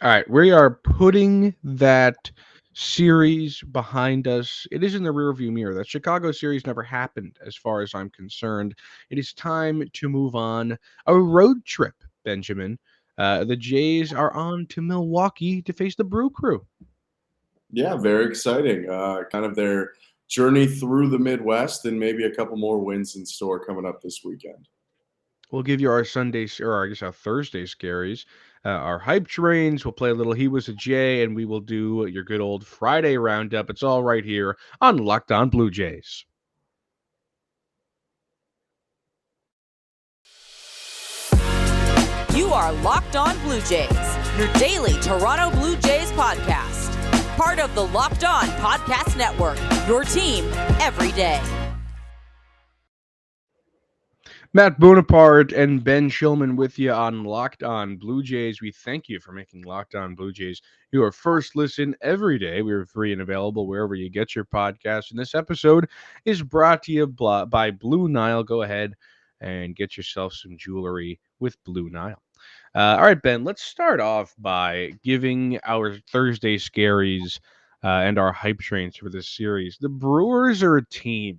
All right, we are putting that series behind us. It is in the rearview mirror. That Chicago series never happened, as far as I'm concerned. It is time to move on. A road trip, Benjamin. The Jays are on to Milwaukee to face the Brew Crew. Yeah, very exciting. Kind of their journey through the Midwest and maybe a couple more wins in store coming up this weekend. We'll give you our Sundays, or I guess our Thursday scaries, our hype trains. We'll play a little He Was a J, and we will do your good old Friday roundup. It's all right here on Locked On Blue Jays. You are Locked On Blue Jays, your daily Toronto Blue Jays podcast. Part of the Locked On Podcast Network, your team every day. Matt Bonaparte and Ben Shulman with you on Locked On Blue Jays. We thank you for making Locked On Blue Jays your first listen every day. We are free and available wherever you get your podcast. And this episode is brought to you by Blue Nile. Go ahead and get yourself some jewelry with Blue Nile. All right, Ben, let's start off by giving our Thursday scaries and our hype trains for this series. The Brewers are a team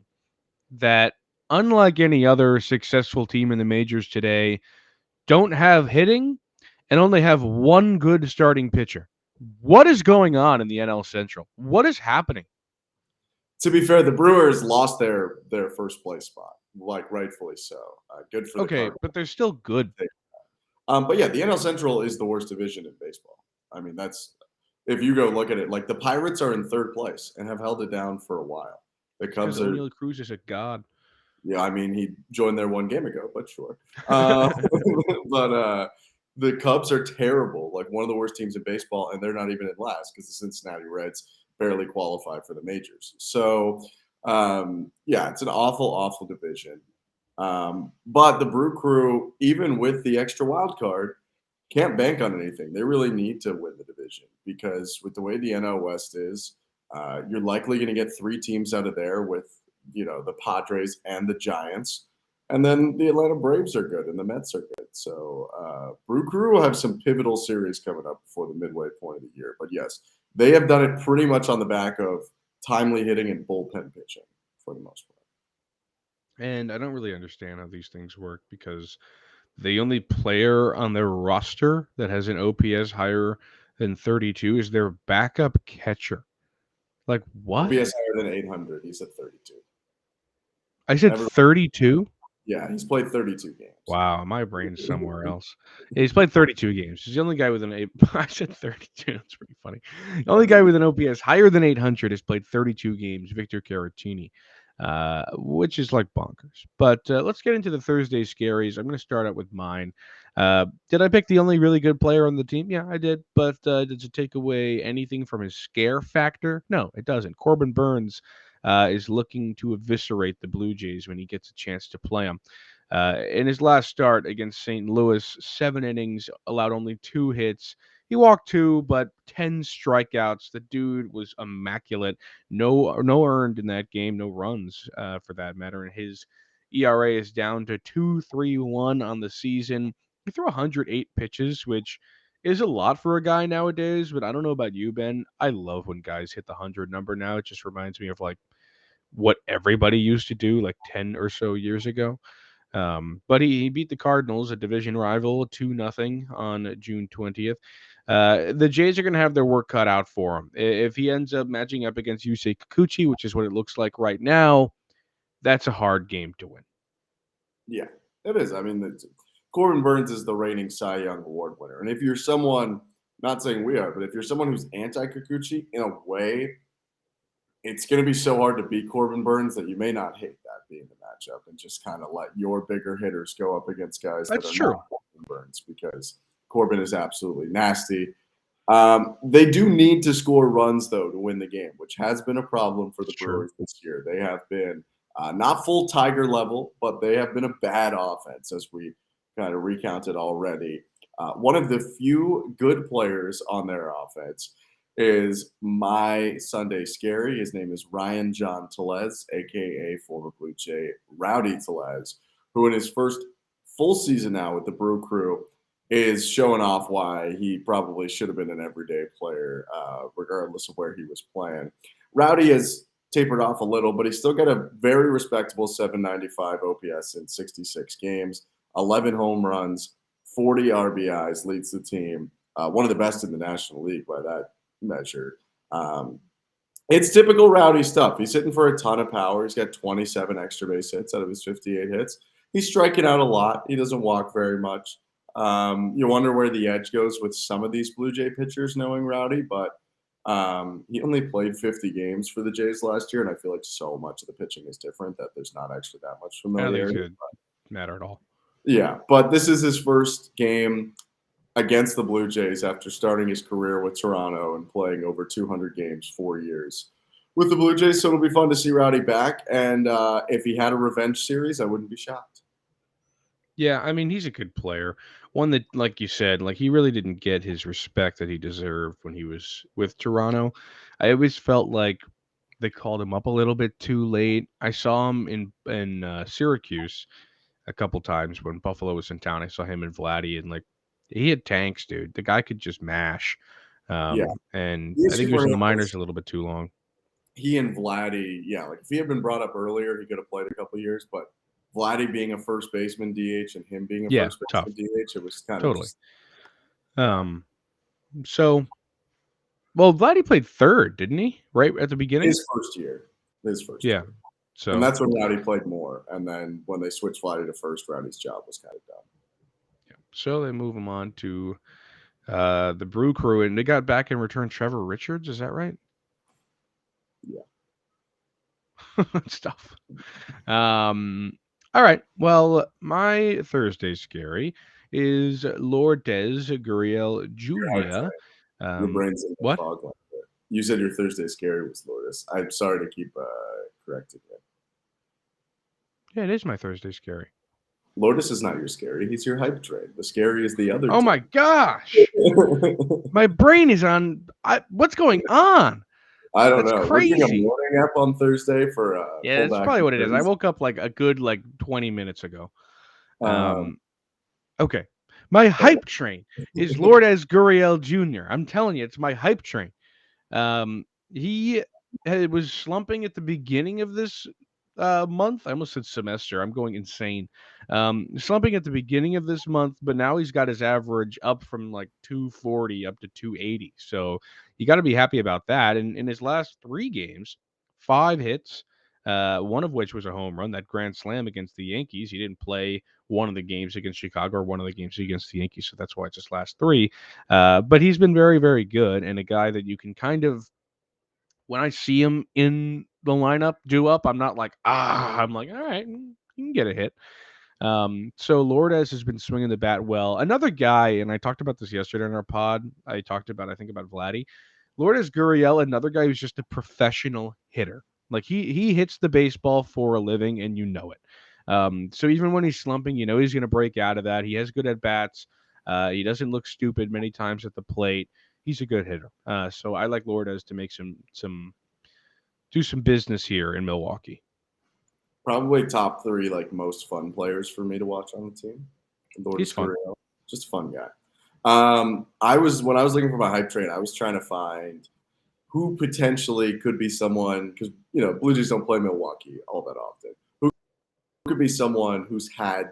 that, unlike any other successful team in the majors today, don't have hitting and only have one good starting pitcher. What is going on in the NL Central? What is happening? To be fair, the Brewers lost their first place spot, like rightfully so. Good for the Okay, Cardinals. but they're still good. But yeah, the NL Central is the worst division in baseball. I mean, that's if you go look at it. Like the Pirates are in third place and have held it down for a while. The Because Cubs are, O'Neill Cruz is a god. yeah. I mean, he joined there one game ago, but sure. Uh, but the Cubs are terrible, like one of the worst teams in baseball, and they're not even in last because the Cincinnati Reds barely qualify for the majors. So yeah, it's an awful, awful division. But the Brew Crew, even with the extra wild card, can't bank on anything. They really need to win the division because with the way the NL West is, you're likely going to get three teams out of there with the Padres and the Giants, and then the Atlanta Braves are good and the Mets are good. So Brew Crew will have some pivotal series coming up before the midway point of the year. But yes, they have done it pretty much on the back of timely hitting and bullpen pitching for the most part. And I don't really understand how these things work because the only player on their roster that has an OPS higher than 32 is their backup catcher. Like, what? OPS higher than 800. He's at 32. I said Everyone, 32? yeah, he's played 32 games. Wow, my brain's somewhere else. Yeah, he's played 32 games. He's the only guy with an I said 32. That's pretty funny. The only guy with an OPS higher than 800 has played 32 games, Victor Caratini, which is like bonkers. But let's get into the Thursday scaries. I'm going to start out with mine. Did I pick the only really good player on the team? Yeah, I did. But does it take away anything from his scare factor? No, it doesn't. Corbin Burns is looking to eviscerate the Blue Jays when he gets a chance to play them. In his last start against St. Louis, 7 innings, allowed only 2 hits. He walked 2, but 10 strikeouts. The dude was immaculate. No earned in that game, no runs for that matter. And his ERA is down to 2.31 on the season. He threw 108 pitches, which is a lot for a guy nowadays. But I don't know about you, Ben. I love when guys hit the 100 number now. It just reminds me of like what everybody used to do like 10 or so years ago. But he beat the Cardinals, a division rival, 2-0 on June 20th. The Jays are going to have their work cut out for him. If he ends up matching up against Yusei Kikuchi, which is what it looks like right now, that's a hard game to win. Yeah, it is. I mean, Corbin Burns is the reigning Cy Young Award winner. And if you're someone, not saying we are, but if you're someone who's anti Kikuchi, in a way, it's going to be so hard to beat Corbin Burns that you may not hate that being the matchup and just kind of let your bigger hitters go up against guys that That's are true. not Corbin Burns because Corbin is absolutely nasty. They do need to score runs, though, to win the game, which has been a problem for the It's true. Brewers this year. They have been not full Tiger level, but they have been a bad offense, as we kind of recounted already. One of the few good players on their offense is my Sunday Scary. His name is Ryan John Tellez, a.k.a. former Blue Jay Rowdy Tellez, who in his first full season now with the Brew Crew is showing off why he probably should have been an everyday player, regardless of where he was playing. Rowdy has tapered off a little, but he's still got a very respectable 795 OPS in 66 games, 11 home runs, 40 RBIs, leads the team. One of the best in the National League by that measure. It's typical Rowdy stuff. He's hitting for a ton of power. He's got 27 extra base hits out of his 58 hits. He's striking out a lot. He doesn't walk very much. You wonder where the edge goes with some of these Blue Jay pitchers knowing Rowdy, but he only played 50 games for the Jays last year, and I feel like so much of the pitching is different that there's not actually that much I don't think familiarity. it should matter at all. Yeah, but this is his first game against the Blue Jays after starting his career with Toronto and playing over 200 games, 4 years with the Blue Jays. So it'll be fun to see Rowdy back. And if he had a revenge series, I wouldn't be shocked. Yeah, I mean, he's a good player. One that, like you said, like he really didn't get his respect that he deserved when he was with Toronto. I always felt like they called him up a little bit too late. I saw him in Syracuse a couple times when Buffalo was in town. I saw him and Vladdy, and like he had tanks, dude. The guy could just mash. Yeah. And He is I think he was in the super minors a little bit too long. He and Vladdy, yeah, like if he had been brought up earlier, he could have played a couple of years. But Vladdy being a first baseman DH and him being a Yeah, first tough. baseman DH, it was kind of Totally. just, So, well, Vladdy played third, didn't he? Right at the beginning. his first year. Yeah. So And that's when Rowdy played more. And then when they switched Vladdy to first, Rowdy's job was kind of done. yeah. So they move him on to the Brew Crew, and they got back in return Trevor Richards. Is that right? Yeah. Stuff. All right. Well, my Thursday scary is Lourdes Gurriel Jr. Your brain's in the what? fog like that. You said your Thursday scary was Lourdes. I'm sorry to keep correcting you. Yeah, it is my Thursday scary. Lourdes is not your scary. He's your hype train. The scary is the other. Oh my gosh. My brain is on. What's going on? I don't That's know. crazy. We're doing a morning app on Thursday for Yeah, that's probably what it is. I woke up like a good 20 minutes ago. Okay. My hype train is Lourdes Gurriel Jr. I'm telling you, it's my hype train. He was slumping at the beginning of this month. I almost said semester. I'm going insane. Slumping at the beginning of this month, but now he's got his average up from like 240 up to 280. So you got to be happy about that. And in his last 3 games, 5 hits, one of which was a home run, that grand slam against the Yankees. He didn't play one of the games against Chicago or one of the games against the Yankees, so that's why it's his last 3. But he's been very, very good, and a guy that you can kind of, when I see him in the lineup due up, I'm not like, I'm like, all right, you can get a hit. So Lourdes has been swinging the bat well. Another guy, and I talked about this yesterday in our pod, I think about Vladdy. Lourdes Gurriel, another guy who's just a professional hitter. Like he hits the baseball for a living, and you know it. So even when he's slumping, you know he's going to break out of that. He has good at bats. He doesn't look stupid many times at the plate. He's a good hitter. So I like Lourdes to make do some business here in Milwaukee. Probably top 3 most fun players for me to watch on the team. He's fun. Gurriel, just a fun guy. When I was looking for my hype train, I was trying to find who potentially could be someone, because Blue Jays don't play Milwaukee all that often. Who could be someone who's had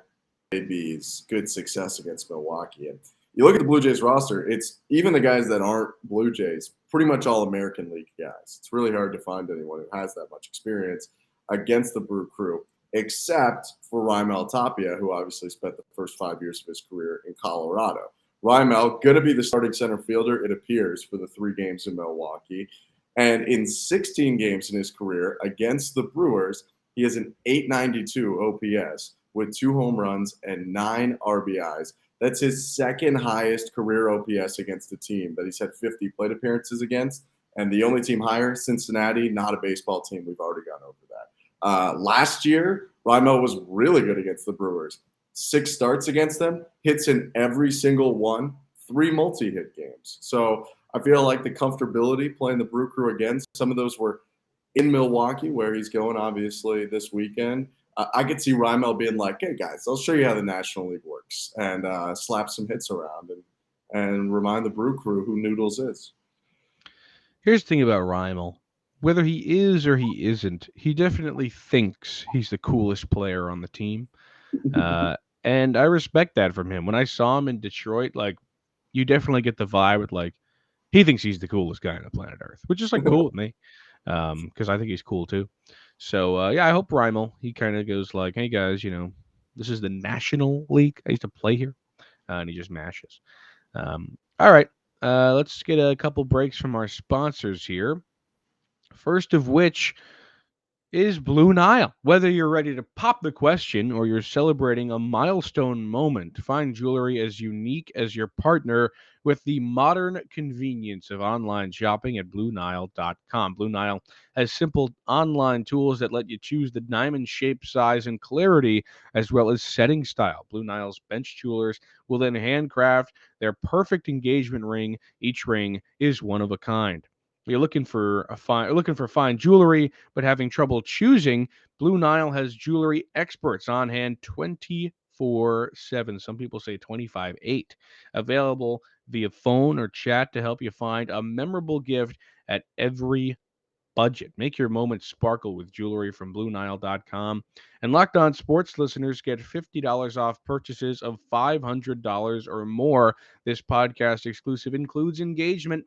maybe good success against Milwaukee? And you look at the Blue Jays roster, it's even the guys that aren't Blue Jays, pretty much all American League guys. It's really hard to find anyone who has that much experience against the Brew Crew, except for Raimel Tapia, who obviously spent the first 5 years of his career in Colorado. Raimel going to be the starting center fielder, it appears, for the 3 games in Milwaukee. And in 16 games in his career against the Brewers, he has an .892 OPS with 2 home runs and 9 RBIs. That's his second highest career OPS against a team that he's had 50 plate appearances against. And the only team higher, Cincinnati, not a baseball team. We've already gone over that. Last year, Raimel was really good against the Brewers. 6 starts against them, hits in every single one, 3 multi-hit games. So I feel like the comfortability playing the Brew Crew again, some of those were in Milwaukee, where he's going, obviously, this weekend. I could see Rymel being like, "Hey guys, I'll show you how the National League works," and slap some hits around and remind the Brew Crew who Noodles is. Here's the thing about Rymel. Whether he is or he isn't, he definitely thinks he's the coolest player on the team. Uh, and I respect that from him. When I saw him in Detroit, like, you definitely get the vibe with, like, he thinks he's the coolest guy on the planet Earth, which is, like, cool with me. Because I think he's cool too. So, yeah, I hope Rymel, he kind of goes like, hey guys, this is the National League. I used to play here. And he just mashes. All right. Let's get a couple breaks from our sponsors here. First of which is Blue Nile. Whether you're ready to pop the question or you're celebrating a milestone moment, find jewelry as unique as your partner with the modern convenience of online shopping at BlueNile.com. Blue Nile has simple online tools that let you choose the diamond shape, size, and clarity, as well as setting style. Blue Nile's bench jewelers will then handcraft their perfect engagement ring. Each ring is one of a kind. You're looking for fine jewelry, but having trouble choosing. Blue Nile has jewelry experts on hand 24/7. Some people say 25/8. Available via phone or chat to help you find a memorable gift at every budget. Make your moments sparkle with jewelry from BlueNile.com. And Locked On Sports listeners get $50 off purchases of $500 or more. This podcast exclusive includes engagement.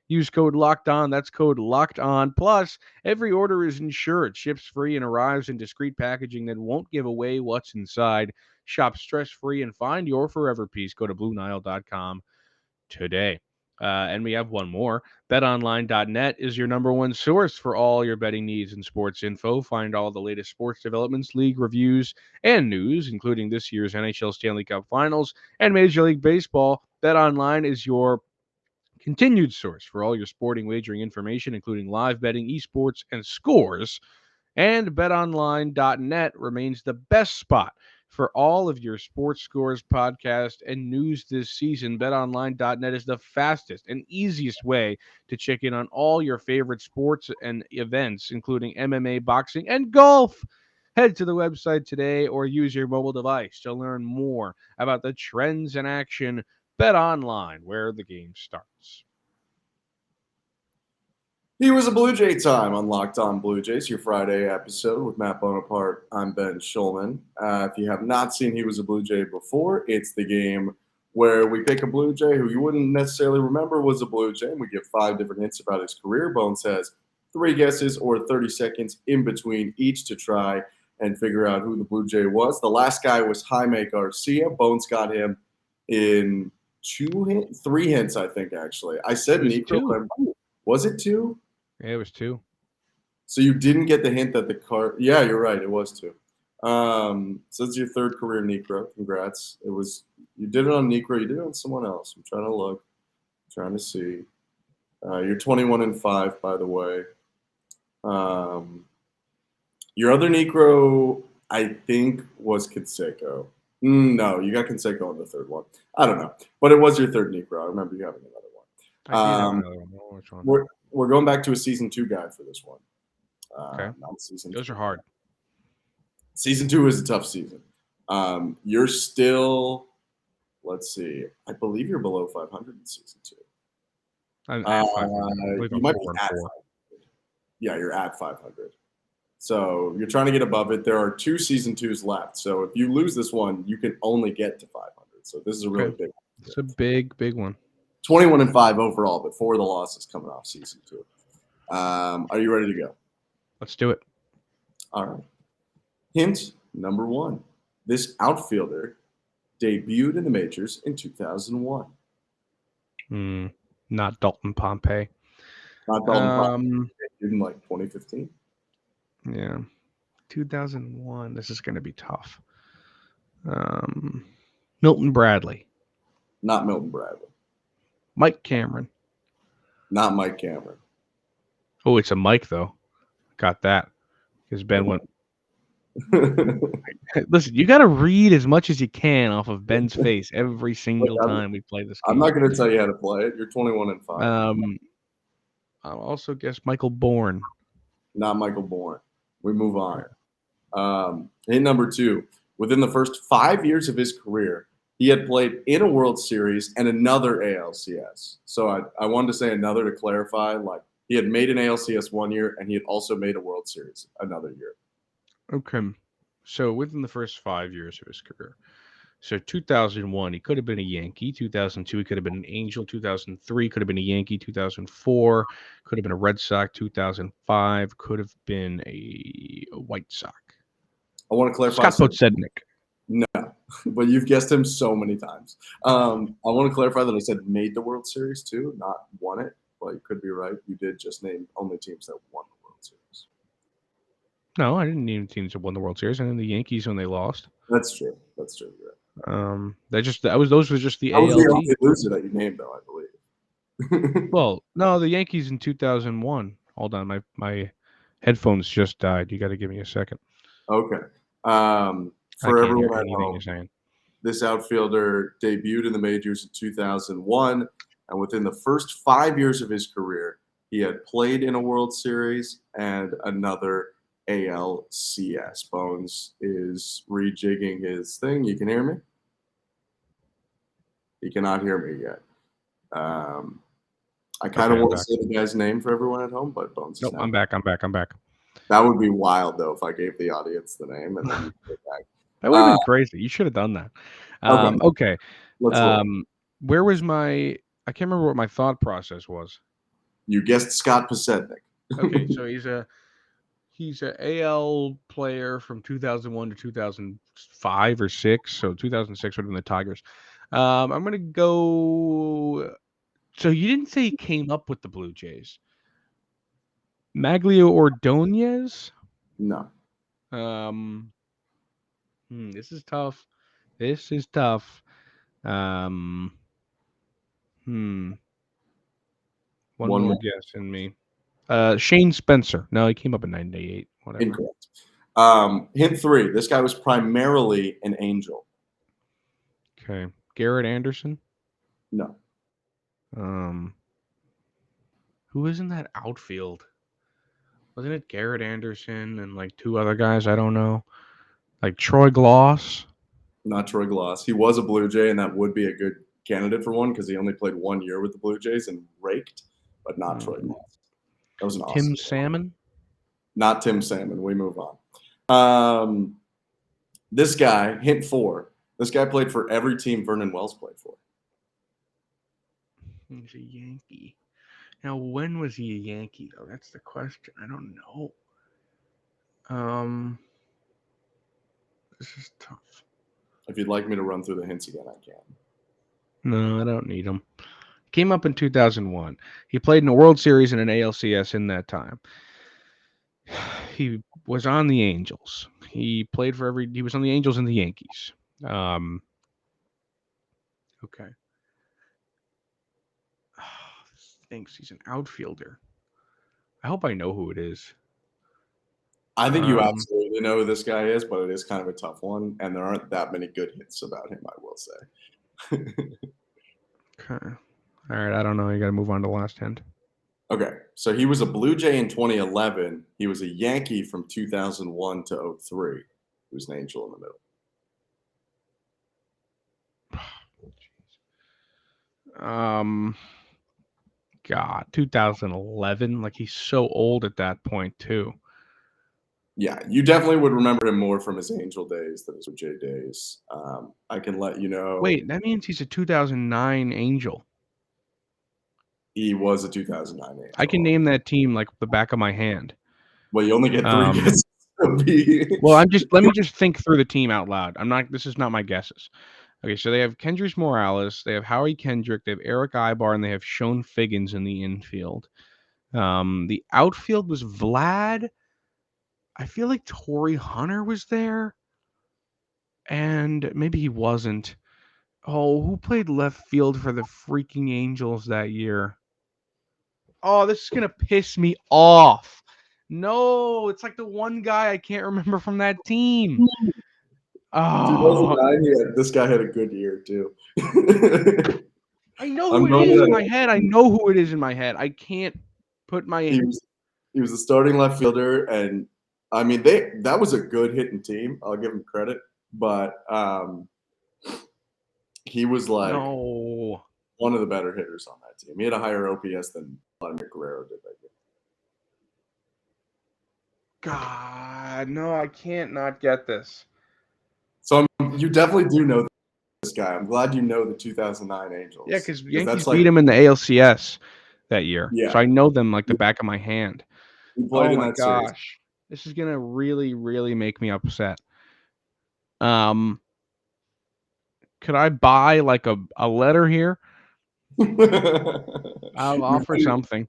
Use code Locked On. That's code Locked On. Plus, every order is insured, ships free, and arrives in discreet packaging that won't give away what's inside. Shop stress-free and find your forever piece. Go to BlueNile.com today. And we have one more. BetOnline.net is your number one source for all your betting needs and sports info. Find all the latest sports developments, league reviews, and news, including this year's NHL Stanley Cup Finals and Major League Baseball. BetOnline is your continued source for all your sporting wagering information, including live betting, esports, and scores. And betonline.net remains the best spot for all of your sports scores, podcast, and news this season. BetOnline.net is the fastest and easiest way to check in on all your favorite sports and events, including MMA, boxing, and golf. Head to the website today or use your mobile device to learn more about the trends in action. BetOnline, where the game starts. He was a Blue Jay time on Locked On Blue Jays, your Friday episode with Matt Bonaparte. I'm Ben Shulman. If you have not seen He Was a Blue Jay before, it's the game where we pick a Blue Jay who you wouldn't necessarily remember was a Blue Jay, and we give 5 different hints about his career. Bones has 3 guesses or 30 seconds in between each to try and figure out who the Blue Jay was. The last guy was Jaime Garcia. Bones got him in 3 hints, I think, actually. I said Nico. Was it 2? Yeah, it was 2. So you didn't get the hint that the card. Yeah, you're right. It was 2. So it's your 3rd career Necro. Congrats. You did it on Necro. You did it on someone else. I'm trying to look. I'm trying to see. You're 21-5, by the way. Your other Necro, I think, was Canseco. No, you got Canseco on the 3rd one. I don't know, but it was your 3rd Necro. I remember you having another one. I did have another one. Which one? We're going back to a season 2 guy for this one. Okay. Those are hard. Season 2 is a tough season. You're still, let's see, I believe you're below 500 in season 2. I'm at 500. You might be at 500. Yeah, you're at 500. So you're trying to get above it. There are 2 season 2s left. So if you lose this one, you can only get to 500. So this is a really big one. It's a big one. 21-5 overall, but 4 of the losses coming off season 2. Are you ready to go? Let's do it. All right. Hint number 1. This outfielder debuted in the majors in 2001. Not Dalton Pompey. Not Dalton Pompey. In like 2015. Yeah. 2001. This is going to be tough. Milton Bradley. Not Milton Bradley. Mike Cameron. Not Mike Cameron. Oh, it's a Mike, though. Got that. Because Ben went. Listen, you got to read as much as you can off of Ben's face every single time we play this game. I'm not going to tell you how to play it. You're 21-5. I'll also guess Michael Bourne. Not Michael Bourne. We move on. Hint number 2. Within the first 5 years of his career, he had played in a World Series and another ALCS. So I wanted to say another to clarify. Like, he had made an ALCS 1 year, and he had also made a World Series another year. Okay. So within the first 5 years of his career. So 2001, he could have been a Yankee. 2002, he could have been an Angel. 2003, could have been a Yankee. 2004, could have been a Red Sox. 2005, could have been a White Sox. I want to clarify. Scott Podsednik. No, but you've guessed him so many times. I want to clarify that I said made the World Series too, not won it. Well, you could be right. You did just name only teams that won the World Series. No, I didn't name teams that won the World Series. I named the Yankees when they lost. That's true. That's true. You're right. Those were just the I was ALD. the only loser that you named, though, I believe. Well, no, the Yankees in 2001. Hold on, my headphones just died. You got to give me a second. Okay. I For can't everyone hear at anything home, you're saying. this outfielder debuted in the majors in 2001, and within the first 5 years of his career, he had played in a World Series and another ALCS. Bones is rejigging his thing. You can hear me? He cannot hear me yet. I kind of want to say the guy's name for everyone at home, but Bones is Nope, not. I'm back. That would be wild, though, if I gave the audience the name and then you get back. That would have been crazy. You should have done that. Okay. Let's roll. Where was I can't remember what my thought process was. You guessed Scott Podsednik. Okay, so he's a AL player from 2001 to 2005 or 6. So 2006 would have been the Tigers. I'm going to go. So you didn't say he came up with the Blue Jays. Maglio Ordonez? No. This is tough. One more guess in me. Shane Spencer. No, he came up in 98. Whatever. Incorrect. Hint 3. This guy was primarily an Angel. Okay. Garrett Anderson? No. Who was in that outfield? Wasn't it Garrett Anderson and like 2 other guys? I don't know. Like Troy Gloss? Not Troy Gloss. He was a Blue Jay, and that would be a good candidate for one because he only played 1 year with the Blue Jays and raked, but not Troy Gloss. That was an awesome Tim Salmon? Not Tim Salmon. We move on. This guy, hint 4, this guy played for every team Vernon Wells played for. He's a Yankee. Now, when was he a Yankee, though? That's the question. I don't know. This is tough. If you'd like me to run through the hints again, I can. No, I don't need them. Came up in 2001. He played in a World Series and an ALCS in that time. He was on the Angels. He played for he was on the Angels and the Yankees. Okay. Thinks he's an outfielder. I hope I know who it is. I think you absolutely know who this guy is, but it is kind of a tough one, and there aren't that many good hits about him, I will say. Okay. All right, I don't know. You got to move on to the last hint. Okay, so he was a Blue Jay in 2011. He was a Yankee from 2001 to 03. He was an Angel in the middle. God, 2011. Like, he's so old at that point, too. Yeah, you definitely would remember him more from his Angel days than his Blue Jay days. I can let you know. Wait, that means he's a 2009 Angel. He was a 2009 Angel. I can name that team like the back of my hand. Well, you only get 3 guesses. Well, let me just think through the team out loud. This is not my guesses. Okay, so they have Kendrys Morales, they have Howie Kendrick, they have Eric Ibar, and they have Sean Figgins in the infield. The outfield was Vlad. I feel like Torrey Hunter was there. And maybe he wasn't. Oh, who played left field for the freaking Angels that year? Oh, this is going to piss me off. No, it's like the one guy I can't remember from that team. Oh, 2009, this guy had a good year, too. I know who it is in my head. I can't put my... He was the starting left fielder, and I mean, that was a good hitting team. I'll give him credit, but he was like one of the better hitters on that team. He had a higher OPS than Vladimir Guerrero did that year. God, no, I can't not get this. So you definitely do know this guy. I'm glad you know the 2009 Angels. Yeah, because Yankees beat him in the ALCS that year. Yeah. So I know them like the back of my hand. He played in that gosh. Series. This is gonna really, really make me upset. Could I buy like a letter here? I'll offer something.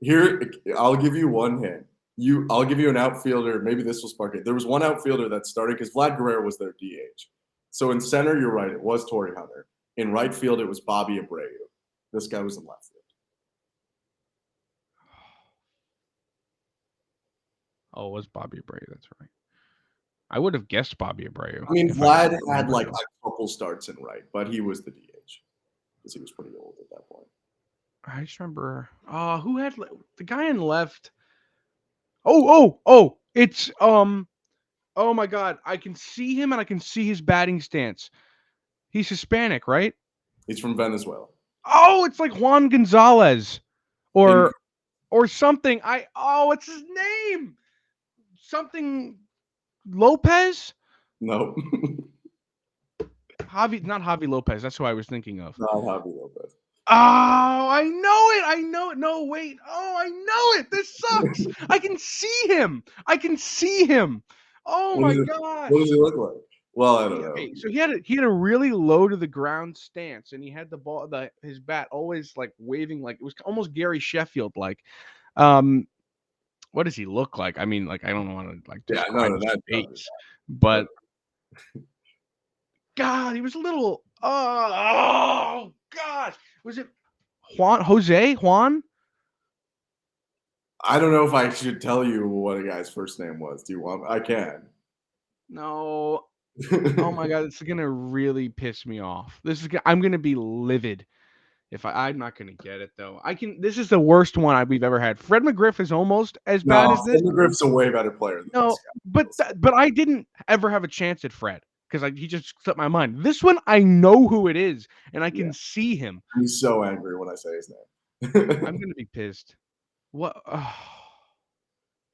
Here, I'll give you one hint. I'll give you an outfielder. Maybe this will spark it. There was one outfielder that started because Vlad Guerrero was their DH. So in center, you're right. It was Torrey Hunter. In right field, it was Bobby Abreu. This guy was in left field. Oh, it was Bobby Abreu. That's right. I would have guessed Bobby Abreu. I mean, Vlad had like a couple starts in right, but he was the DH because he was pretty old at that point. I just remember. Who had the guy in left? Oh! It's Oh my God! I can see him and I can see his batting stance. He's Hispanic, right? He's from Venezuela. Oh, it's like Juan Gonzalez, or something. What's his name? Something Lopez? No. Not Javi Lopez. That's who I was thinking of. Not Javi Lopez. Oh, I know it. No, wait. Oh, I know it. This sucks. I can see him. Oh my God. What does he look like? Well, I don't know. So he had a really low to the ground stance, and he had the ball, his bat always like waving, like it was almost Gary Sheffield like. What does he look like? I mean, like I don't want to like describe his face, but God, he was a little. Oh gosh, was it Juan? I don't know if I should tell you what a guy's first name was. Do you want? I can. No. Oh my God, it's gonna really piss me off. I'm gonna be livid if I'm not gonna get it though. This is the worst one we've ever had. Fred McGriff is almost as bad as this. Fred McGriff's a way better player than this guy. But I didn't ever have a chance at Fred because he just slipped my mind. This one I know who it is and I can see him. I'm so angry when I say his name. I'm gonna be pissed. What?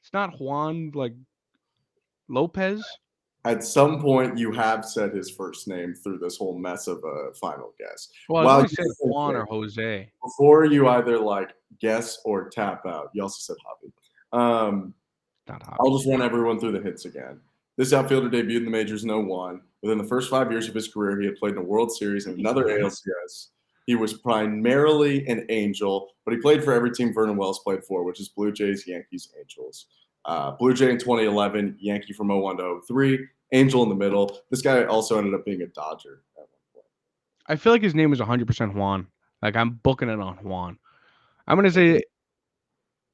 It's not Juan like Lopez. At some point, you have said his first name through this whole mess of a final guess. Well, I always said Juan or Jose. Before you either like guess or tap out, you also said Javi. Not Javi. I'll just run everyone through the hits again. This outfielder debuted in the majors in 2001. Within the first 5 years of his career, he had played in a World Series and another ALCS. He was primarily an Angel, but he played for every team Vernon Wells played for, which is Blue Jays, Yankees, Angels. Blue Jay in 2011, Yankee from 01 to 03, Angel in the middle. This guy also ended up being a Dodger at one point. I feel like his name is 100% Juan. Like I'm booking it on Juan. I'm gonna say,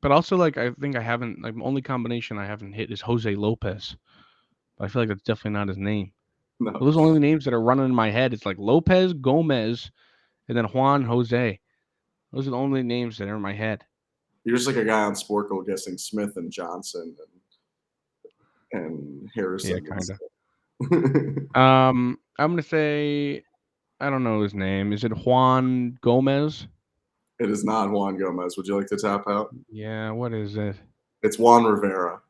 but also like I think I haven't the only combination I haven't hit is Jose Lopez. But I feel like that's definitely not his name. No. Those are the only names that are running in my head. It's like Lopez, Gomez, and then Juan, Jose. Those are the only names that are in my head. You're just like a guy on Sporkle guessing Smith and Johnson and Harrison. Yeah, kind of. I'm gonna say I don't know his name. Is it Juan Gomez? It is not Juan Gomez. Would you like to tap out? Yeah. What is it? It's Juan Rivera.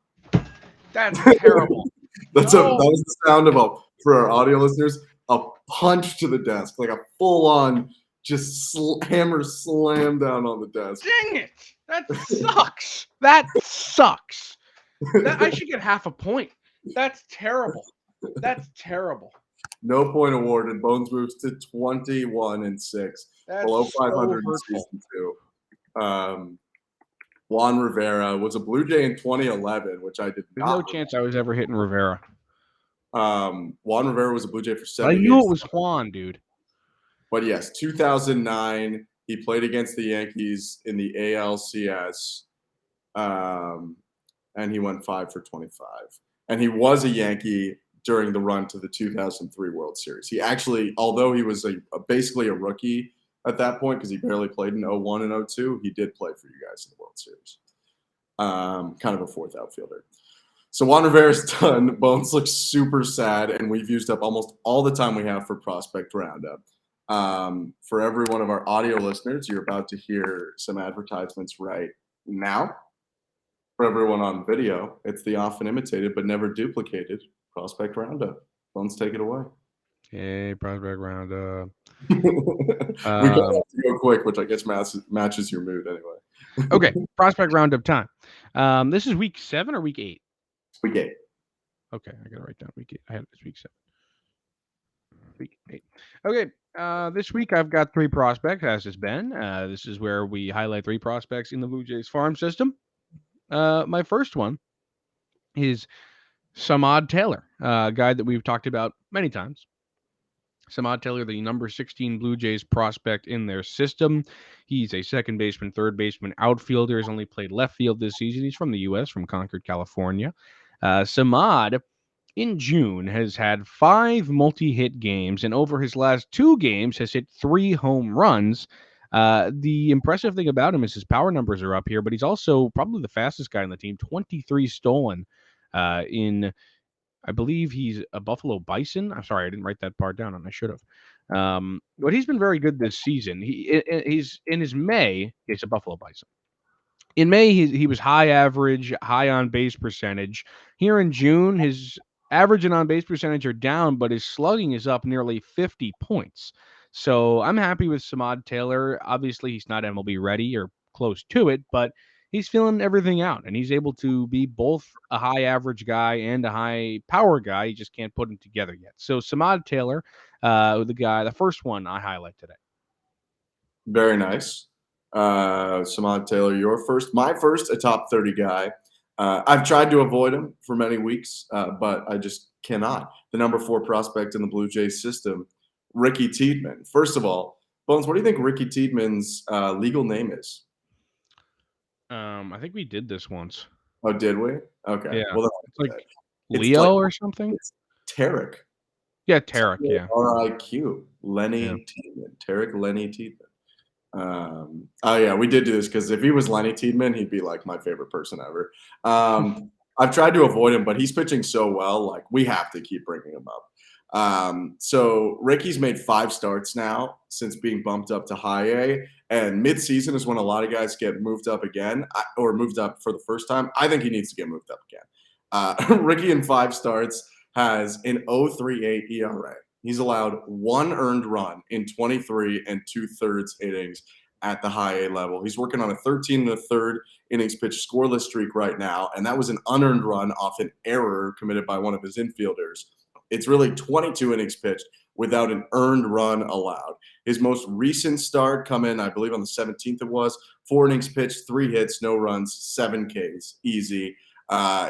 That's terrible. That was the sound of for our audio listeners, a punch to the desk, like a full-on just hammer slam down on the desk. Dang it! That sucks. That sucks. I should get half a point. That's terrible. That's terrible. No point awarded. Bones moves to 21-6, below 500 in season 2. Juan Rivera was a Blue Jay in 2011, which I did not. There's no chance I was ever hitting Rivera. Juan Rivera was a Blue Jay for 7 years. I knew it was Juan, dude. But yes, 2009, he played against the Yankees in the ALCS, and he went 5 for 25. And he was a Yankee during the run to the 2003 World Series. He actually, although he was basically a rookie at that point because he barely played in 01 and 02, he did play for you guys in the World Series. Kind of a fourth outfielder. So Juan Rivera's done. Bones looks super sad, and we've used up almost all the time we have for Prospect Roundup. For every one of our audio listeners, you're about to hear some advertisements right now. For everyone on video, it's the often imitated but never duplicated Prospect Roundup. Bones, take it away. Hey, Prospect Roundup. We kind of have to go quick, which I guess matches your mood anyway. Okay, Prospect Roundup time. This is week 7 or week 8? Week 8. Okay, I gotta write down week 8. I had this week 7. Week 8. Okay, this week I've got 3 prospects, as has been. This is where we highlight 3 prospects in the Blue Jays farm system. My first one is Samad Taylor, a guy that we've talked about many times. Samad Taylor, the number 16 Blue Jays prospect in their system. He's a second baseman, third baseman, outfielder. He's only played left field this season. He's from the U.S., from Concord, California. Samad, in June, has had 5 multi-hit games, and over his last 2 games has hit 3 home runs. The impressive thing about him is his power numbers are up here, but he's also probably the fastest guy on the team, 23 stolen in I believe he's a Buffalo Bison. I'm sorry, I didn't write that part down, and I should have. But he's been very good this season. He's in his May. It's a Buffalo Bison. In May, he was high average, high on base percentage. Here in June, his average and on base percentage are down, but his slugging is up nearly 50 points. So I'm happy with Samad Taylor. Obviously, he's not MLB ready or close to it, but he's feeling everything out, and he's able to be both a high average guy and a high power guy. He just can't put them together yet. So Samad Taylor, the first one I highlight today. Very nice. Samad Taylor, your first. My first, a top 30 guy. I've tried to avoid him for many weeks, but I just cannot. The number 4 prospect in the Blue Jays system, Ricky Tiedemann. First of all, Bones, what do you think Ricky Tiedeman's legal name is? I think we did this once. Oh, did we? Okay. Yeah. Well, it's like Leo or something. It's Tarek. Yeah, Tarek. Yeah. R-I-Q. Lenny Tiedemann. Tarek Lenny Tiedemann. Oh yeah, we did do this because if he was Lenny Tiedemann, he'd be like my favorite person ever. I've tried to avoid him, but he's pitching so well. Like we have to keep bringing him up. So Ricky's made 5 starts now since being bumped up to high A, and mid-season is when a lot of guys get moved up again or moved up for the first time. I think he needs to get moved up again. Ricky in 5 starts has an 0.38 ERA. He's allowed 1 earned run in 23 2/3 innings at the high A level. He's working on a 13 1/3 innings pitch scoreless streak right now, and that was an unearned run off an error committed by one of his infielders. It's really 22 innings pitched without an earned run allowed. His most recent start come in, I believe on the 17th it was, 4 innings pitched, 3 hits, no runs, 7 Ks, easy.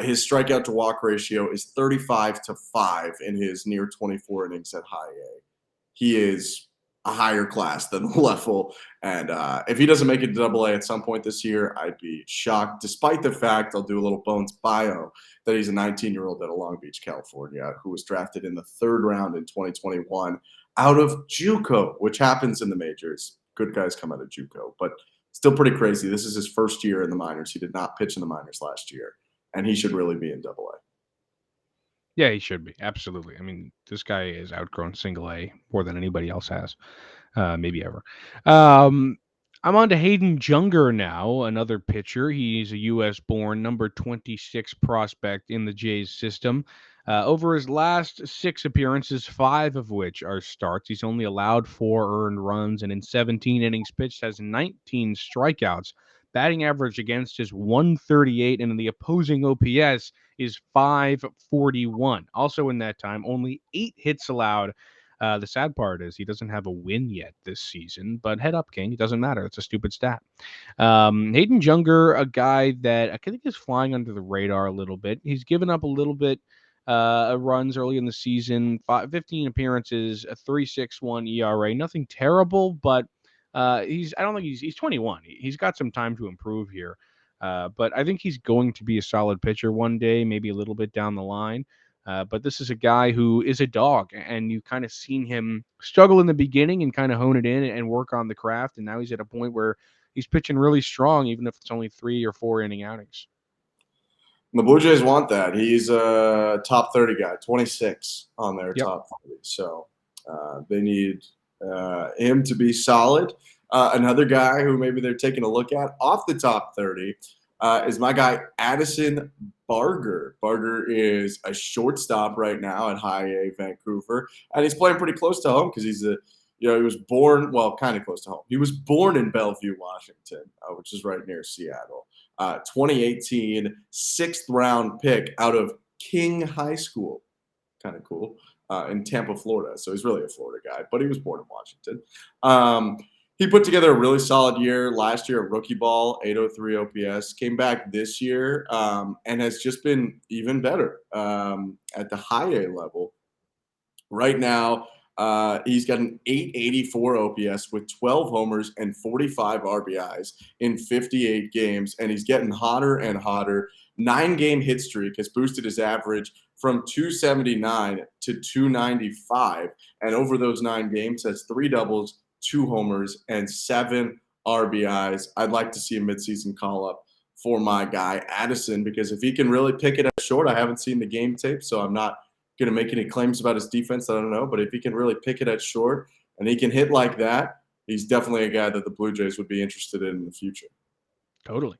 His strikeout to walk ratio is 35-5 in his near 24 innings at high A. He is a higher class than the level. And if he doesn't make it to Double A at some point this year, I'd be shocked, despite the fact, I'll do a little Bones bio, that he's a 19-year-old out of Long Beach, California, who was drafted in the 3rd round in 2021 out of JUCO, which happens in the majors. Good guys come out of JUCO, but still pretty crazy. This is his first year in the minors. He did not pitch in the minors last year, and he should really be in Double A. Yeah, he should be. Absolutely. I mean, this guy is outgrown single A more than anybody else has, maybe ever. I'm on to Hayden Junger now, another pitcher. He's a U.S.-born number 26 prospect in the Jays system. Over his last 6 appearances, 5 of which are starts, he's only allowed 4 earned runs, and in 17 innings pitched has 19 strikeouts. Batting average against is 138, and in the opposing OPS is 541. Also in that time, only 8 hits allowed. The sad part is he doesn't have a win yet this season, but head up, King. It doesn't matter. It's a stupid stat. Hayden Junger, a guy that I think is flying under the radar a little bit. He's given up a little bit runs early in the season, 15 appearances, a 3.61 ERA. Nothing terrible, but I don't think he's 21. He's got some time to improve here. But I think he's going to be a solid pitcher one day, maybe a little bit down the line. But this is a guy who is a dog, and you kind of seen him struggle in the beginning and kind of hone it in and work on the craft. And now he's at a point where he's pitching really strong, even if it's only 3 or 4 inning outings. The Blue Jays want that. He's a top 30 guy, 26 on their Yep. top 30. So they need him to be solid. Another guy who maybe they're taking a look at off the top 30 is my guy, Addison Barger. Barger is a shortstop right now at High A Vancouver, and he's playing pretty close to home because he was born, well, kind of close to home. He was born in Bellevue, Washington, which is right near Seattle. 2018 sixth round pick out of King High School. Kind of cool. In Tampa, Florida. So he's really a Florida guy, but he was born in Washington. He put together a really solid year last year at rookie ball, 803 OPS, came back this year and has just been even better at the high A level. Right now, he's got an 884 OPS with 12 homers and 45 RBIs in 58 games, and he's getting hotter and hotter. 9-game hit streak has boosted his average from 279 to 295, and over those 9 games has 3 doubles, 2 homers, and 7 RBIs. I'd like to see a midseason call-up for my guy Addison, because if he can really pick it up short, I haven't seen the game tape, so I'm not going to make any claims about his defense. I don't know, but if he can really pick it at short and he can hit like that, he's definitely a guy that the Blue Jays would be interested in the future. Totally.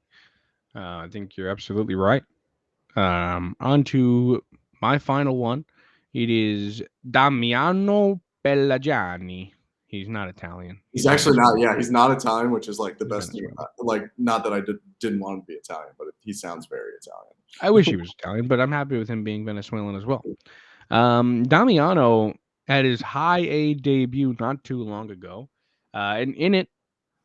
I think you're absolutely right. On to my final one. It is Damiano Pelagiani. He's not Italian. He's actually not. Yeah, he's not Italian, which is like the best thing. Venezuelan. Like, not that I didn't want him to be Italian, but he sounds very Italian. I wish he was Italian, but I'm happy with him being Venezuelan as well. Damiano had his high A debut not too long ago, and in it,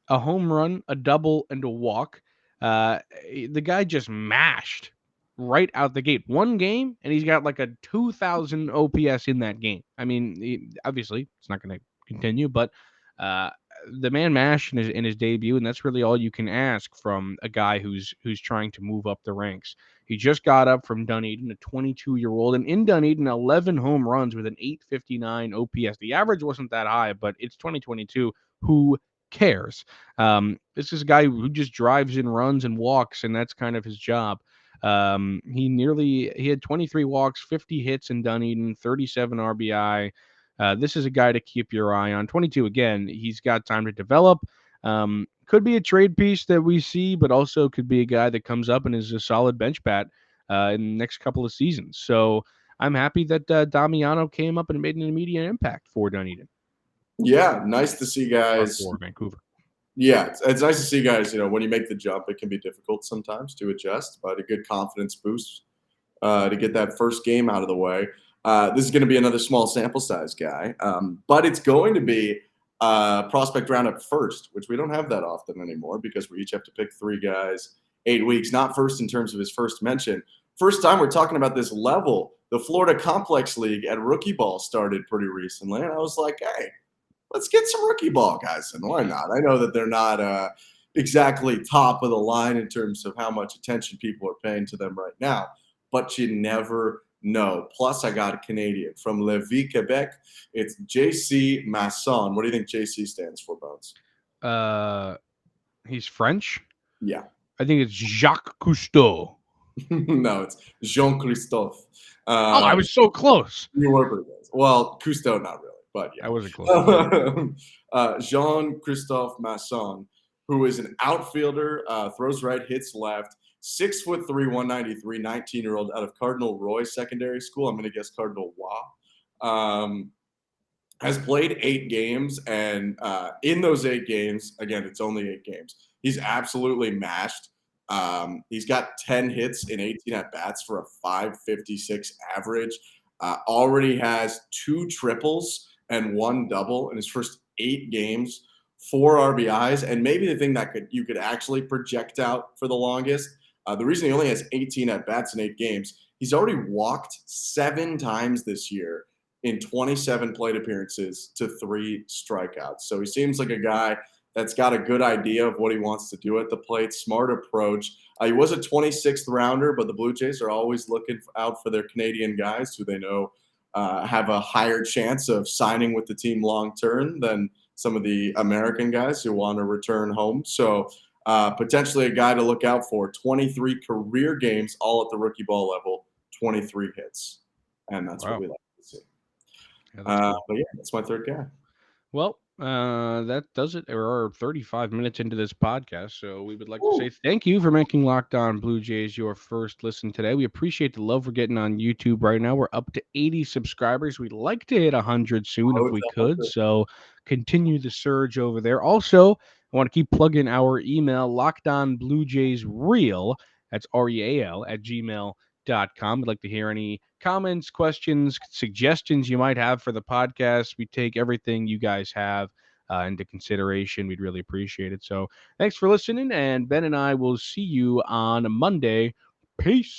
a home run, a double, and a walk. The guy just mashed right out the gate. One game, and he's got like a 2,000 OPS in that game. I mean, obviously, it's not going to continue, but the man mashed in his debut, and that's really all you can ask from a guy who's trying to move up the ranks. He just got up from Dunedin, a 22-year-old, and in Dunedin, 11 home runs with an 859 OPS. The average wasn't that high, but it's 2022. Who cares? This is a guy who just drives in runs and walks, and that's kind of his job. He had 23 walks, 50 hits in Dunedin, 37 RBI. This is a guy to keep your eye on. 22 again. He's got time to develop. Could be a trade piece that we see, but also could be a guy that comes up and is a solid bench bat in the next couple of seasons. So I'm happy that Damiano came up and made an immediate impact for Dunedin. Yeah, nice to see guys. For Vancouver. Yeah, it's nice to see guys. When you make the jump, it can be difficult sometimes to adjust, but a good confidence boost to get that first game out of the way. This is going to be another small sample size guy, but it's going to be prospect roundup first, which we don't have that often anymore because we each have to pick 3 guys, 8 weeks. Not first in terms of his first mention. First time we're talking about this level. The Florida Complex League at rookie ball started pretty recently, and I was like, hey, let's get some rookie ball guys in. Why not? I know that they're not exactly top of the line in terms of how much attention people are paying to them right now, but you never know. Plus, I got a Canadian from Lévis, Quebec. It's JC Masson. What do you think JC stands for, Bones? He's French. Yeah. I think it's Jacques Cousteau. No, it's Jean-Christophe. I was so close. You were pretty close. Well, Cousteau, not really. But yeah, I wasn't close. Jean-Christophe Masson, who is an outfielder, throws right, hits left, 6'3", 193, 19-year-old out of Cardinal Roy Secondary School. I'm going to guess Cardinal Wa. Has played 8 games, and in those 8 games, again, it's only 8 games, he's absolutely mashed. He's got 10 hits in 18 at-bats for a 556 average. Already has 2 triples and 1 double in his first 8 games, 4 RBIs, and maybe the thing that you could actually project out for the longest, the reason he only has 18 at-bats in 8 games, he's already walked 7 times this year in 27 plate appearances to 3 strikeouts. So he seems like a guy that's got a good idea of what he wants to do at the plate, smart approach. He was a 26th rounder, but the Blue Jays are always looking out for their Canadian guys who they know have a higher chance of signing with the team long term than some of the American guys who want to return home. So Potentially a guy to look out for. 23 career games, all at the rookie ball level, 23 hits. And that's what we like to see. Yeah, that's cool. But yeah, that's my third guy. Well, that does it. We're 35 minutes into this podcast, so we would like to say thank you for making Locked On Blue Jays your first listen today. We appreciate the love we're getting on YouTube right now. We're up to 80 subscribers. We'd like to hit 100 soon if we could, so continue the surge over there. Also, I want to keep plugging our email, Locked On Blue Jays Real. That's REAL at gmail.com. We'd like to hear any comments, questions, suggestions you might have for the podcast. We take everything you guys have into consideration. We'd really appreciate it. So thanks for listening, and Ben and I will see you on Monday. Peace.